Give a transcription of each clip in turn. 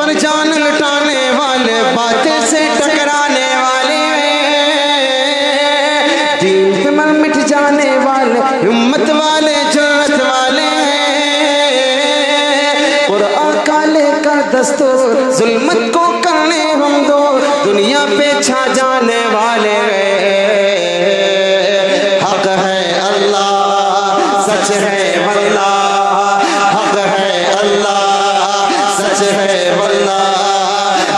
पर जान लुटाने वाले, बातें से टकराने वाले, दीन पे मर मिट जाने वाले, हिम्मत वाले, जुर्रत वाले, कुरान काले का दस्तूर, जुल्मत को करने हम दो, दुनिया पे छा जाने वाले। हक है अल्लाह, सच है वल्लाह, हक है अल्लाह, सच है वल्लाह,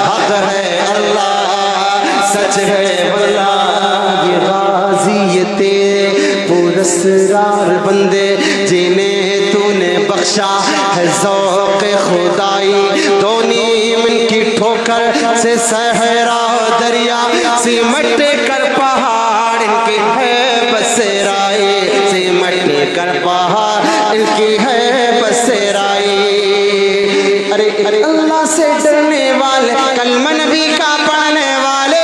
हक है अल्लाह, सच है वल्लाह। ये गाजी ये तेरे पुरस्कार बंदे, जिन्हें तूने बख्शा है ज़ौक़ खुदाई, दो नीम की ठोकर से सहरा दरिया, सिमट कर पहाड़ इनकी है बसेराई, सिमट कर पहाड़ इनकी है बसेराई। अरे अरे अल्लाह से डरने वाले, कलमा नबी का पढ़ने वाले,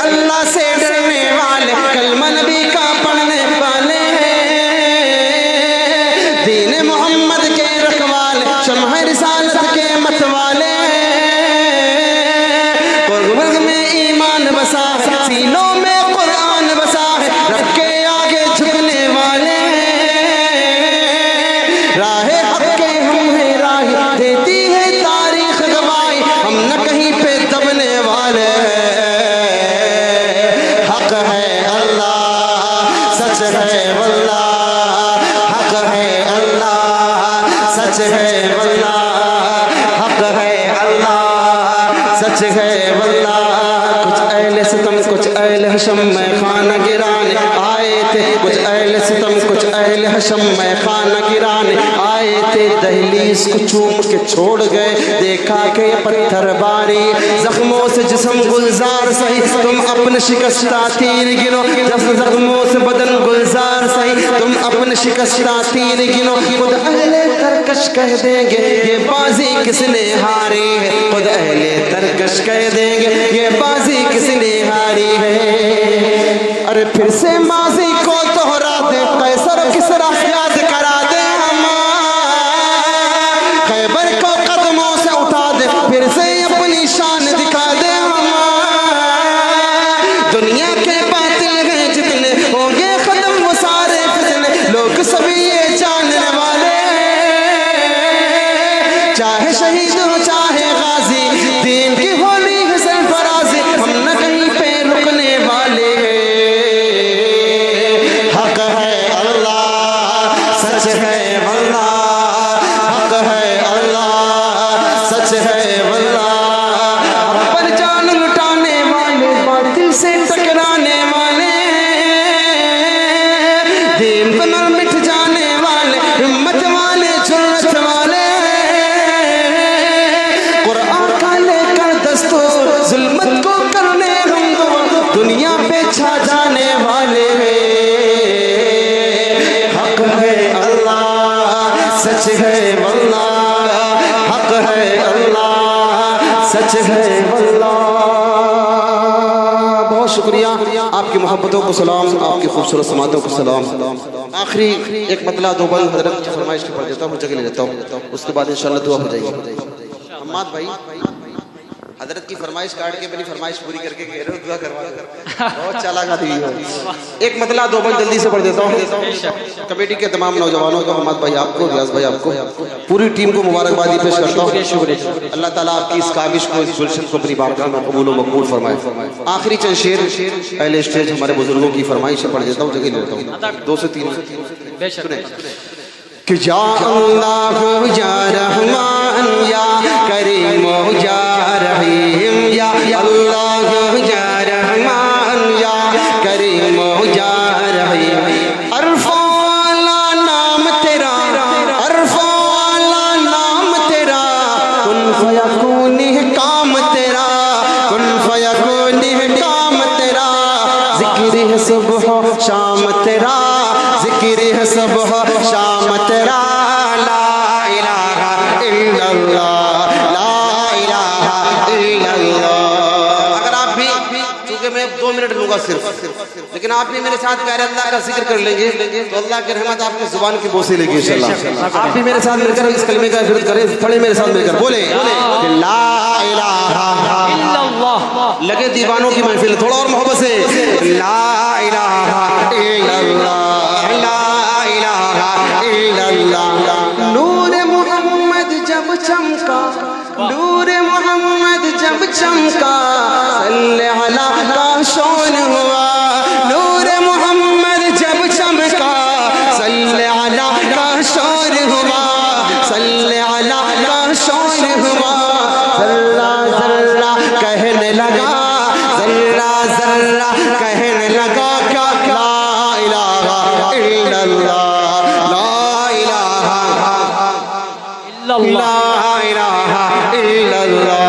अल्लाह से डरने वाले, कलमा नबी का पढ़ने वाले, दीन मोहम्मद के रखवाले, शम्ह रिसालत के मतवाले, वर्ग में ईमान बसा है, सीनों में कुरान बसा है, रब के आगे झुकने वाले, राहे हक के हम है राह देती है तारीख गवाही, हम न कहीं पे दबने वाले। हक है अल्लाह, सच है वल्लाह, हक है अल्लाह, सच है वल्लाह, हक है अल्लाह, सच है वल्लाह। कुछ अहले सितम, कुछ अहले हशम में खाना गिराने आए थे, कुछ अहले सितम, कुछ अहले हशम में खाना गिराने आए थे, दहलीज को चूम के छोड़ गए, देखा के पत्थर बारी, जख्मों से जिस्म गुलजार सही, तुम अपने शिकस्ता तीर गिनो, जख्मों से बदन गुलजार सही, तुम अपने शिकस्ता तीर गिनो। खुद अहले तरकश कह देंगे ये बाजी किसने हारी है, खुद अहले तरकश कह देंगे ये बाजी किसने हारी है। अरे फिर से माजी को दोहरा दे, कैसर किसरा याद करा दे, खैबर को कदमों से उठा दे, फिर से अपनी शान दिखा दे। दुनिया के बातें हैं जितने होंगे खत्म वो सारे फितने, लोग सभी ये जानने वाले, चाहे शहीद हो चाहे गाजी, दीन की होली है सरफराजी, हम न कहीं पे रुकने वाले। हक है अल्लाह, सच है वल्लाह, हक है अल्लाह, सच है वल्लाह, पर जान लुटाने वाले, बातिल से टकराने वाले, दीन पे मर मिट जाने वाले, हिम्मत वाले, जुर्रत वाले, कुरान का लेकर दस्तूर, जुल्मत को करने हम दो, दुनिया पे छा जाने वाले। हक है अल्लाह, सच है वल्लाह, हक है अल्लाह, सच है वल्लाह। बहुत शुक्रिया, आपकी मोहब्बतों को सलाम, आपकी खूबसूरत समातों को सलाम। आखिरी एक मतला दो बंद हजरत की फरमाइश के पढ़ देता हूँ, जगह ले लेता हूँ, उसके बाद इंशाल्लाह दुआ हो जाएगी। अम्माद भाई, हजरत की फरमाइश काट के मेरी फरमाइश पूरी करके कह रहे हो दुआ करवा दो, बहुत चालाक आदमी हो। एक मतला दो बंद जल्दी से पढ़ देता हूँ। कमेटी के तमाम नौजवानों को, अम्माद भाई आपको, रियाज भाई आपको, पूरी टीम को मुबारकबादी पेश करता हूँ। शुक्रिया, अल्लाह ताला आपकी इस काविश को, इस गुलशन को अपनी बारगाह में कबूल व मकबूल फरमाए। आखिरी चंद शेर पहले स्टेज हमारे बुजुर्गों की फरमाइश से पढ़ देता हूँ, जगह लेता हूँ, 2 से 3 कि या अल्लाह या रहमान या करीम या रहीम, या अल्लाह या रहमान या करीम या रहीम, अरफो वाला नाम तेरा, अरफो वाला नाम तेरा, कुन फयकून काम तेरा, कुन फयकून काम तेरा, जिक्र है सुबह शाम तेरा, जिक्र है सुबह शाम तेरा, ला इलाहा इल्लल्लाह, ला इलाहा इल्लल्लाह। अगर आप भी, चूंकि मैं 2 मिनट लूंगा सिर्फ, लेकिन आप भी मेरे साथ प्यारे अल्लाह का जिक्र कर लेंगे तो अल्लाह की रहमत आपकी जुबान की बोसे लेगी इंशाल्लाह। आप भी मेरे साथ मिलकर इस कलमे का इफराद करें, पढ़े मेरे साथ मिलकर, बोले ला इलाहा इल्लल्लाह। लगे दीवानों की महफिल, थोड़ा और मोहब्बत से, ला इलाहा इल्लल्लाह, ला इलाहा इल्लल्लाह। नूर मोहम्मद जब चमका, नूर मोहम्मद जब चमका, सल्लल्लाहु अलैहि का शौन हुआ। नूर मोहम्मद जब चमका, सल्लल्लाहु अलैहि का शौन हुआ, सल्लल्लाहु अलैहि का शौन हुआ। जर्रा जर्रा कहने लगा, जर्रा जर्रा कहने लगा, क्या ला इलाहा इल्लल्लाह, ला इलाहा इल्लल्लाह।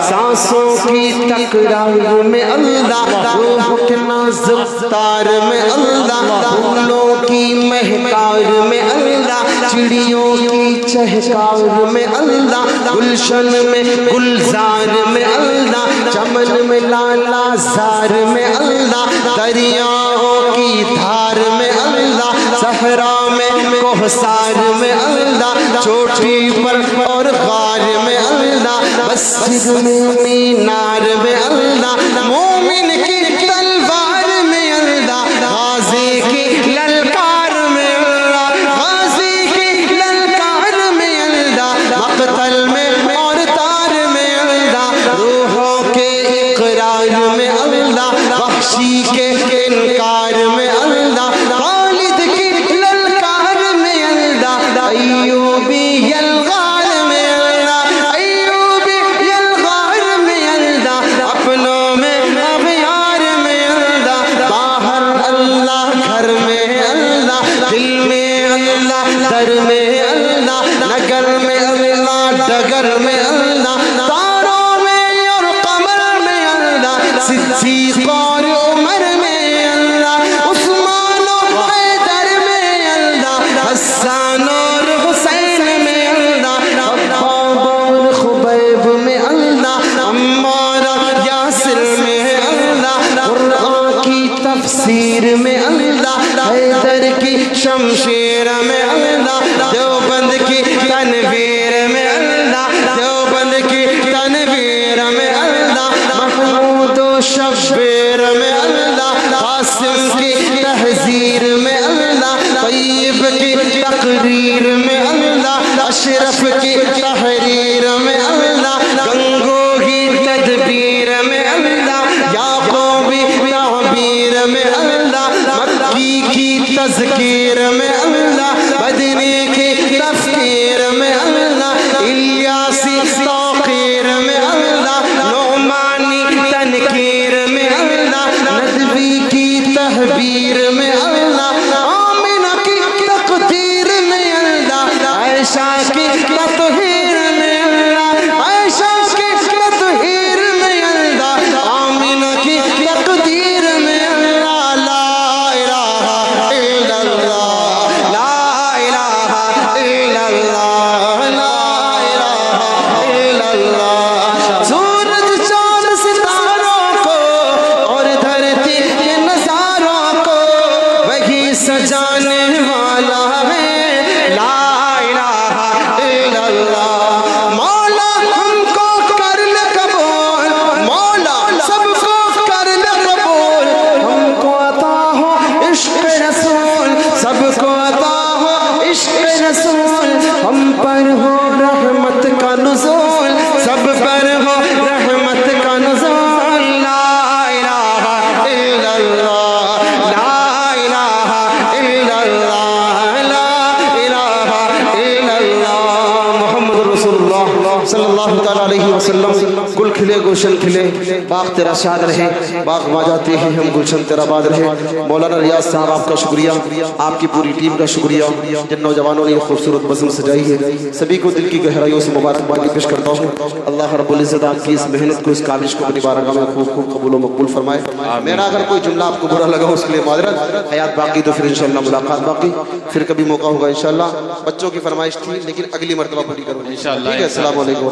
सांसों की तकरार में अल्लाह, रूह के नाजुक तार में अल्लाह, फूलों की महकार में अल्लाह, चिड़ियों की चहकार में अल्लाह, गुलशन में गुलजार में अल्लाह, चमन में लाला जार में अल्लाह, दरियाओं की धार में अल्लाह, सहरा में कोहसार में अल्लाह, चोटी पर और गार में अल्लाह, मस्जिद में मीनार में अल्लाह, मोमिन की तलवार में अल्लाह, गाजी की ललकार में अल्लाह, गाजी की ललकार में अल्लाह, मक़तल में और तार में अल्लाह, रूहों के इक़रार में अल्लाह, वहशी के इनकार में अल्लाह, खालिद की ललकार में अल्लाह, अय्यूबी यलगार में अल्लाह, अय्यूबी यलगार में अल्लाह, अपनों में अग़यार में अल्लाह, बाहर अल्लाह घर में अल्लाह, दिल में अल्लाह दर में अल्लाह, नगर में अल्लाह डगर में अल्लाह, तारों में और कमर में अल्लाह, सिद्दीक़ और उमर में अल्लाह, उस्मान और हैदर में अल्लाह, हसन और हुसैन में अल्लाह, अब्बाब और खुबैब में अल्लाह, अम्मार और यासिर में अल्लाह, कुरान की तफसीर में अल्लाह, हैदर की शमशीर में अल्लाह, देवबंद की तनवीर में अल्लाह, देवबंद की तनवीर में अल्लाह, महमूद और शब्बीर में अल्लाह, कासिम की तहजीर में अल्लाह, तय्यब की तकरीर में अल्लाह, अशरफ की तहरीर में अल्लाह, गंगो की तदबीर में अल्लाह, याक़ूबी ताबीर में अल्लाह, मक्की की तज़कीर में अल्लाह, मदनी की तफ़कीर में अल्लाह, इलियासी तौक़ीर में अल्लाह, नौमानी तनकीर में अल्लाह, नदवी की तहबीर में अल्लाह, आमिना की तक़दीर में अल्लाह, आयशा की तत्हीर में अल्लाह, आयशा की तत्हीर में अल्लाह, आमिना की तक़दीर में अल्लाह, ला इलाहा इल्लल्लाह, ला इलाहा इल्लल्लाह, ला इलाहा इल्लल्लाह। सूरज चाँद सितारों को और धरती के नज़ारों को वही सजाने वाला है, ला इलाहा इल्लल्लाह। मौला हमको कर ले कबूल, मौला सबको कर ले कबूल, हमको अता हो इश्क़ रसूल, सबको अता हो इश्क़ रसूल, हम पर हो रहमत का नुज़ूल, सब पर हो रहमत का नुज़ूल, ला इलाहा इल्लल्लाह, ला इलाहा इल्लल्लाह, ला इलाहा इल्लल्लाह। मुहम्मद रसूलुल्लाह सल्लल्लाहु तआला अलैहि वसल्लम। गुल खिले गुलशन खिले, बाग तेरा शाद रहे, बाग में जाते हैं हम, गुलशन तेरा बाद रहे। मौलाना रियाज साहब आपका शुक्रिया, आपकी पूरी टीम का शुक्रिया, जिन नौजवानों ने ये खूबसूरत बज़म सजाई है, सभी को दिल की गहराइयों से मुबारकबाद पेश करता हूँ। अल्लाह रब्बुल इज़्ज़त आपकी इस मेहनत को, इस काविश को अपनी बारगाह में खूब खूब कबूल व मकबूल फरमाए। मेरा अगर कोई जुमला आपको बुरा लगा उसके लिए माजरत, हयात बाकी तो फिर इंशाअल्लाह मुलाकात बाकी, फिर कभी मौका होगा इंशाअल्लाह। बच्चों की फरमाइश थी लेकिन अगली मरतबा पूरी करूँगा इंशाअल्लाह। ठीक है, अस्सलाम वालेकुम।